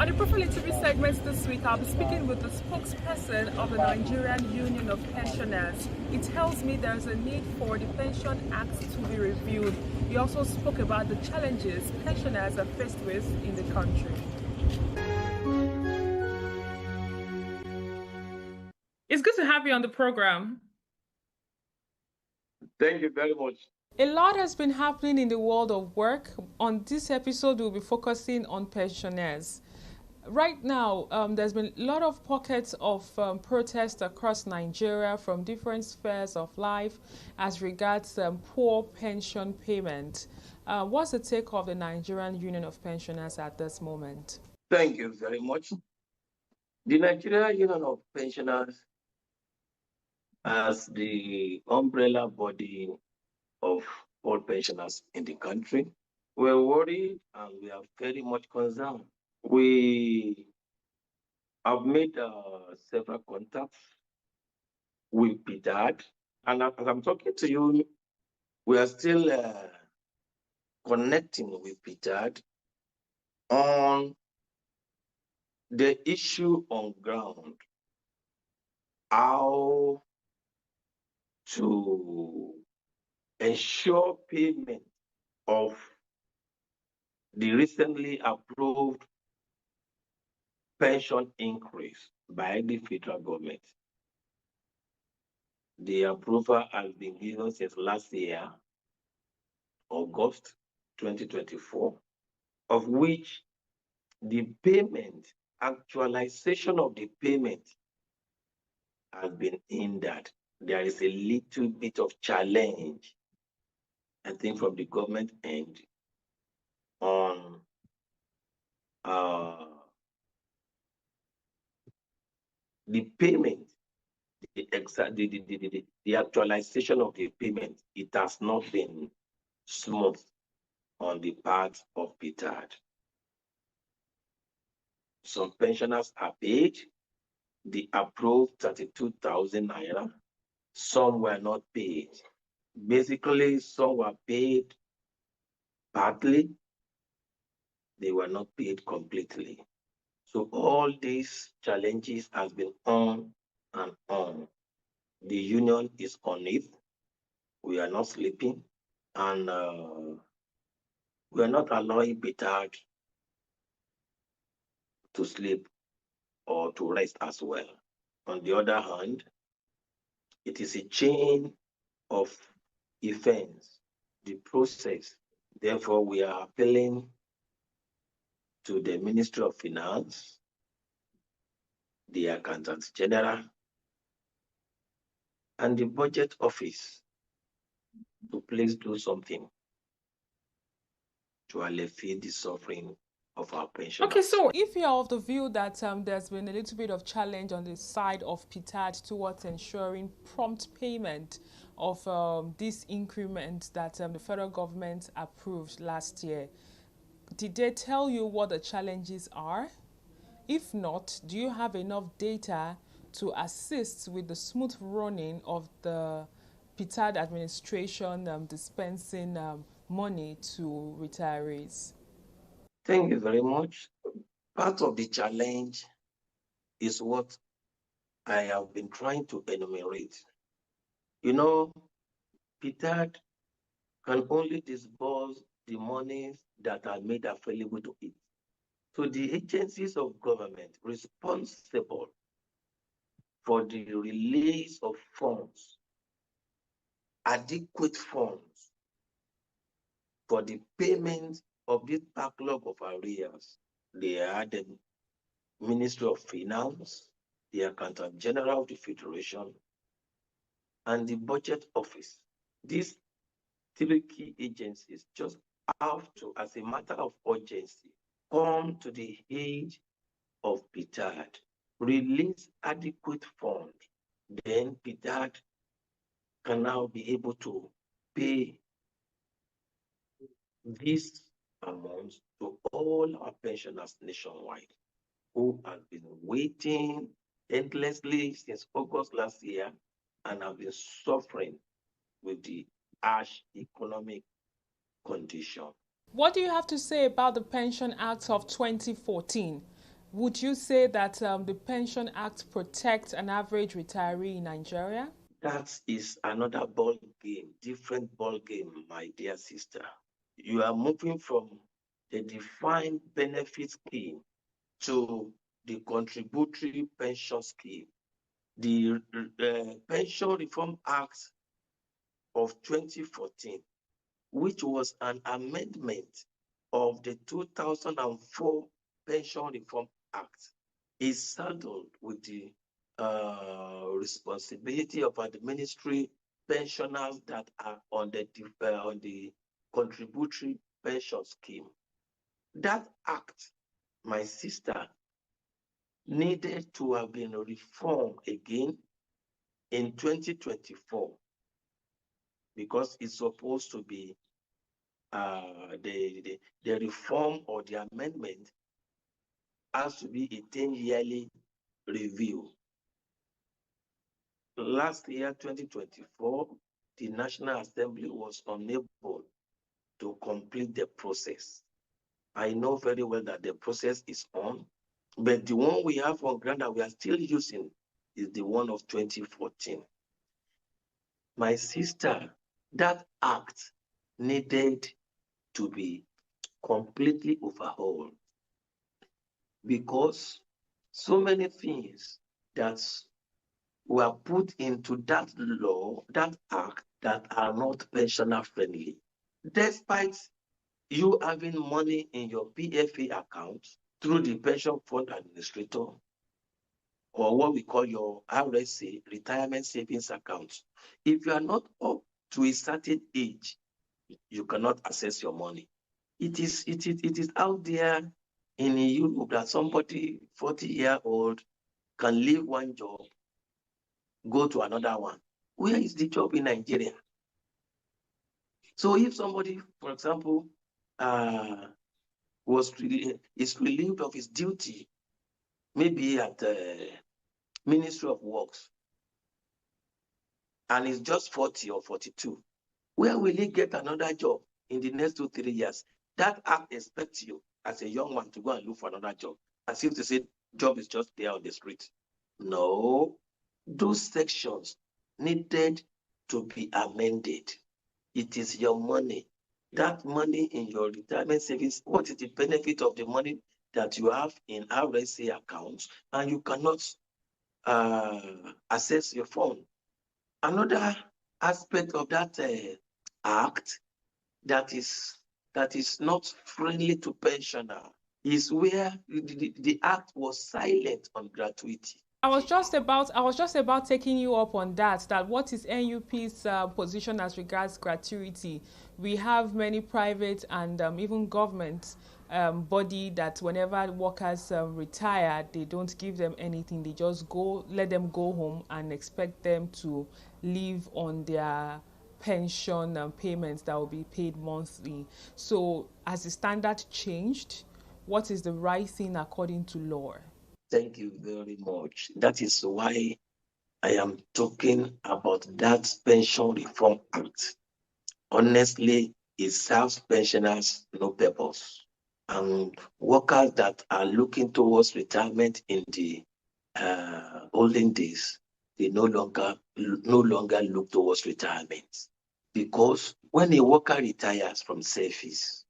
On the Profile TV segment this week, I'll be speaking with the spokesperson of the Nigerian Union of Pensioners. He tells me there's a need for the Pension Act to be reviewed. He also spoke about the challenges pensioners are faced with in the country. It's good to have you on the program. Thank you very much. A lot has been happening in the world of work. On this episode, we'll be focusing on pensioners. Right now, there's been a lot of pockets of protest across Nigeria from different spheres of life as regards poor pension payment. What's the take of the Nigerian Union of Pensioners at this moment? Thank you very much. The Nigerian Union of Pensioners, as the umbrella body of all pensioners in the country, we're worried and we are very much concerned. We have made several contacts with PTAD, and as I'm talking to you, we are still connecting with PTAD on the issue on ground, how to ensure payment of the recently approved pension increase by the federal government. The approval has been given since last year, August 2024, of which the payment, actualization of the payment has been hindered. There is a little bit of challenge, I think, from the government end on the payment, the actualization of the payment. It has not been smooth on the part of PTAD. Some pensioners are paid the approved 32,000 naira. Some were not paid. Basically, some were paid partly. They were not paid completely. So all these challenges has been on and on. The union is on it. We are not sleeping, and we are not allowing PTAD to sleep or to rest as well. On the other hand, it is a chain of events, the process. Therefore, we are appealing to the Ministry of Finance, the Accountant General, and the Budget Office to please do something to alleviate the suffering of our pensioners. Okay, so if you're of the view that there's been a little bit of challenge on the side of PTAD towards ensuring prompt payment of this increment that the federal government approved last year, did they tell you what the challenges are? If not, do you have enough data to assist with the smooth running of the PTAD administration dispensing money to retirees? Thank you very much. Part of the challenge is what I have been trying to enumerate. You know, PTAD can only disburse the monies that are made available to it. So the agencies of government responsible for the release of funds, adequate funds for the payment of this backlog of arrears, they are the Ministry of Finance, the Accountant General of the Federation, and the Budget Office. These three key agencies just have to, as a matter of urgency, come to the aid of PTAD, release adequate funds. Then PTAD can now be able to pay these amounts to all our pensioners nationwide who have been waiting endlessly since August last year and have been suffering with the harsh economic condition. What do you have to say about the Pension Act of 2014? Would you say that the Pension Act protects an average retiree in Nigeria? That is another ball game, different ball game, my dear sister. You are moving from the defined benefit scheme to the contributory pension scheme. The Pension Reform Act of 2014, which was an amendment of the 2004 Pension Reform Act, is saddled with the responsibility of administering pensioners that are on the contributory pension scheme. That act, my sister, needed to have been reformed again in 2024 because it's supposed to be the reform or the amendment has to be a 10-yearly review. Last year, 2024, the National Assembly was unable to complete the process. I know very well that the process is on, but the one we have on ground that we are still using is the one of 2014. My sister, that act needed to be completely overhauled because so many things that were put into that law, that act, that are not pensioner friendly. Despite you having money in your PFA account through the pension fund administrator, or what we call your RSA, retirement savings account, if you are not up to a certain age, you cannot access your money. It is out there in Europe that somebody 40-year-old can leave one job, go to another one. Where is the job in Nigeria? So if somebody, for example, is relieved of his duty, maybe at the Ministry of Works, and is just 40 or 42, where will he get another job in the next 2-3 years? That act expects you as a young man to go and look for another job, as if to say job is just there on the street. No, those sections needed to be amended. It is your money. That money in your retirement savings, what is the benefit of the money that you have in RSA accounts and you cannot access your phone? Another aspect of that act that is not friendly to pensioner is where the act was silent on gratuity. I was just about taking you up on that. That what is NUP's position as regards gratuity? We have many private and even government body that whenever workers retire, they don't give them anything. They just let them go home and expect them to live on their pension payments that will be paid monthly. So, has the standard changed? What is the right thing according to law? Thank you very much. That is why I am talking about that Pension Reform Act. Honestly, it serves pensioners no purpose. And workers that are looking towards retirement in the olden days, they no longer look towards retirement. Because when a worker retires from service,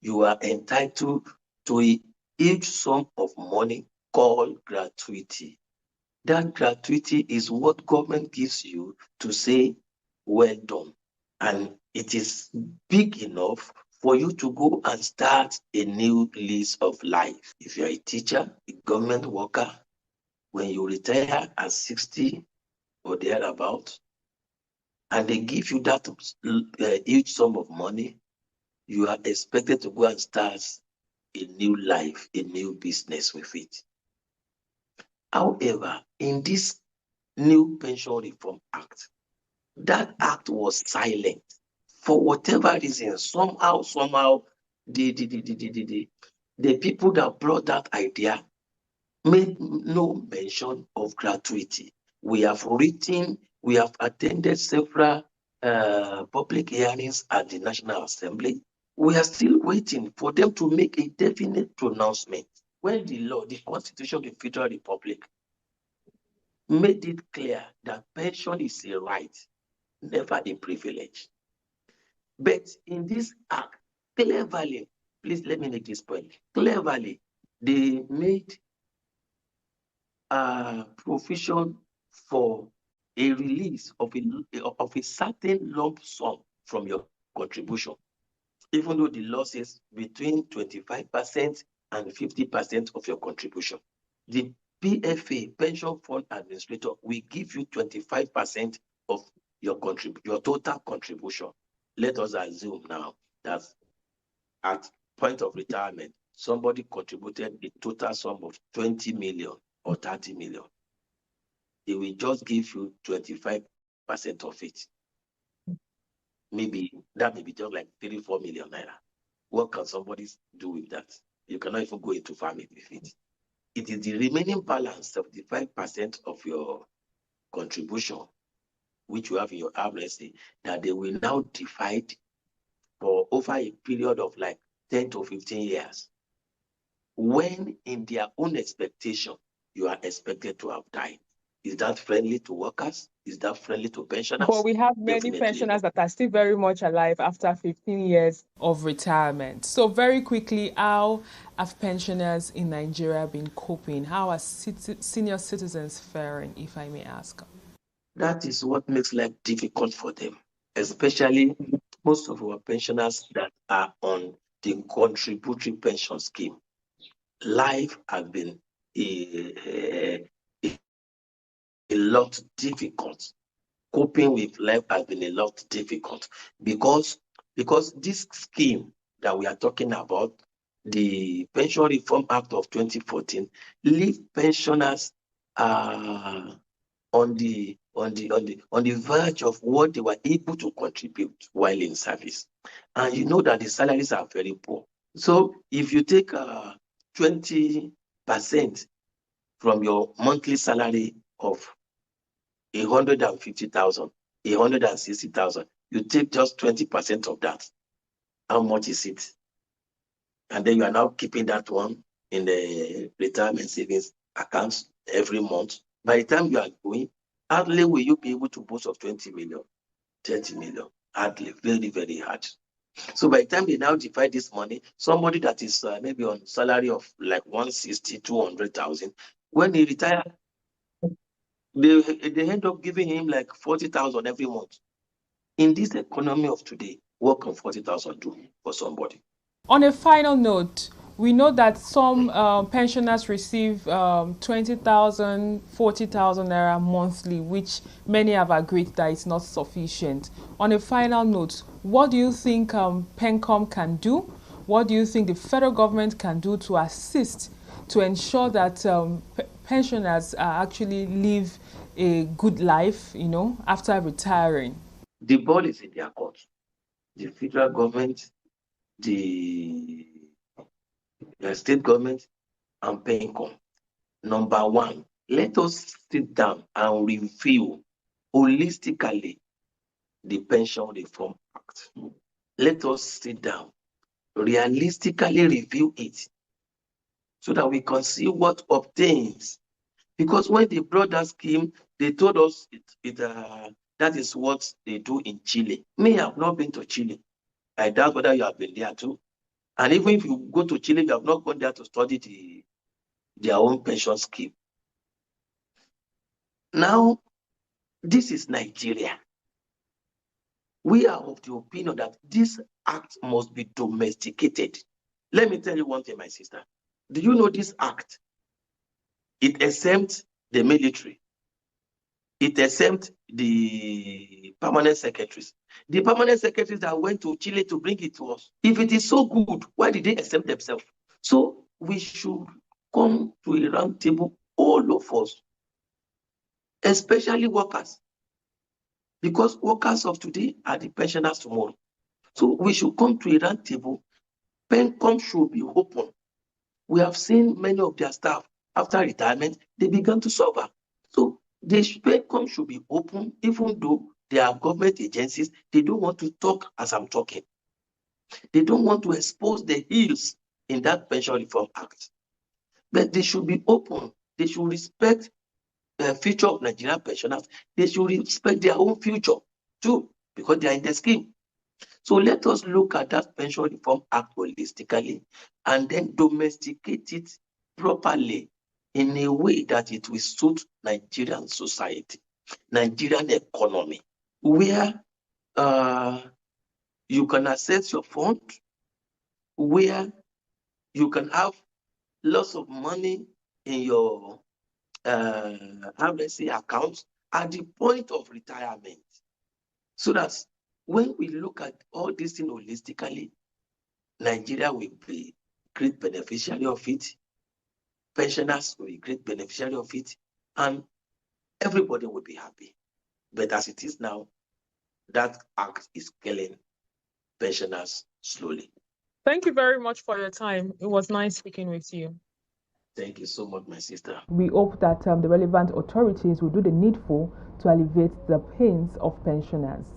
you are entitled to a huge sum of money called gratuity. That gratuity is what government gives you to say, well done. And it is big enough for you to go and start a new lease of life. If you're a teacher, a government worker, when you retire at 60 or thereabout, and they give you that huge sum of money, you are expected to go and start a new life, a new business with it. However, in this new Pension Reform Act, that act was silent for whatever reason. Somehow, the people that brought that idea made no mention of gratuity. We have attended several public hearings at the National Assembly. We are still waiting for them to make a definite pronouncement. when the Constitution of the Federal Republic made it clear that pension is a right, never a privilege. But in this act, cleverly, please let me make this point, cleverly, they made a provision for a release of a certain lump sum from your contribution, even though the law says between 25% and 50% of your contribution. The PFA, Pension Fund Administrator, will give you 25% of your total contribution. Let us assume now that at point of retirement, somebody contributed a total sum of 20 million or 30 million. They will just give you 25% of it. Maybe that may be just like 3-4 million naira. What can somebody do with that? You cannot even go into farming with it. It is the remaining balance, 75% of your contribution, which you have in your RSA, that they will now divide for over a period of like 10 to 15 years. When in their own expectation, you are expected to have died. Is that friendly to workers? Is that friendly to pensioners? But we have many Definitely pensioners not. that are still very much alive after 15 years of retirement. So very quickly, how have pensioners in Nigeria been coping? How are senior citizens faring, if I may ask? That is what makes life difficult for them, especially most of our pensioners that are on the contributory pension scheme. Life has been a lot difficult. Coping with life has been a lot difficult because this scheme that we are talking about, the Pension Reform Act of 2014, leave pensioners on the verge of what they were able to contribute while in service. And you know that the salaries are very poor. So if you take 20% from your monthly salary of 150,000, 160,000, you take just 20% of that. How much is it? And then you are now keeping that one in the retirement savings accounts every month. By the time you are going, hardly will you be able to boast of 20 million, 30 million. Hardly, very, very hard. So by the time they now divide this money, somebody that is maybe on salary of like 160, 200,000, when he retire, they end up giving him like 40,000 every month. In this economy of today, what can 40,000 do for somebody? On a final note, we know that some pensioners receive 20,000, 40,000 naira monthly, which many have agreed that it's not sufficient. On a final note, what do you think PENCOM can do? What do you think the federal government can do to assist to ensure that pensioners actually live a good life, you know, after retiring? The ball is in their court. The federal government, the state government, and PENCOM. Number one, let us sit down and review holistically the Pension Reform Act. Let us sit down, realistically review it, so that we can see what obtains. Because when they brought that scheme, they told us that is what they do in Chile. Me, I have not been to Chile. I doubt whether you have been there too. And even if you go to Chile, you have not gone there to study their own pension scheme. Now, this is Nigeria. We are of the opinion that this act must be domesticated. Let me tell you one thing, my sister. Do you know this act? It exempts the military. It exempts the permanent secretaries. The permanent secretaries that went to Chile to bring it to us. If it is so good, why did they exempt themselves? So we should come to a round table, all of us, especially workers, because workers of today are the pensioners tomorrow. So we should come to a round table. PENCOM should be open. We have seen many of their staff, after retirement, they began to suffer. So the PENCOM should be open, even though they are government agencies. They don't want to talk as I'm talking. They don't want to expose the ills in that Pension Reform Act. But they should be open. They should respect the future of Nigerian pensioners. They should respect their own future too, because they are in the scheme. So let us look at that Pension Reform Act holistically and then domesticate it properly in a way that it will suit Nigerian society, Nigerian economy, where you can access your fund, where you can have lots of money in your accounts at the point of retirement. So that when we look at all these things holistically, Nigeria will be great beneficiary of it, pensioners will be great beneficiary of it, and everybody will be happy. But as it is now, that act is killing pensioners slowly. Thank you very much for your time. It was nice speaking with you. Thank you so much, my sister. We hope that the relevant authorities will do the needful to alleviate the pains of pensioners.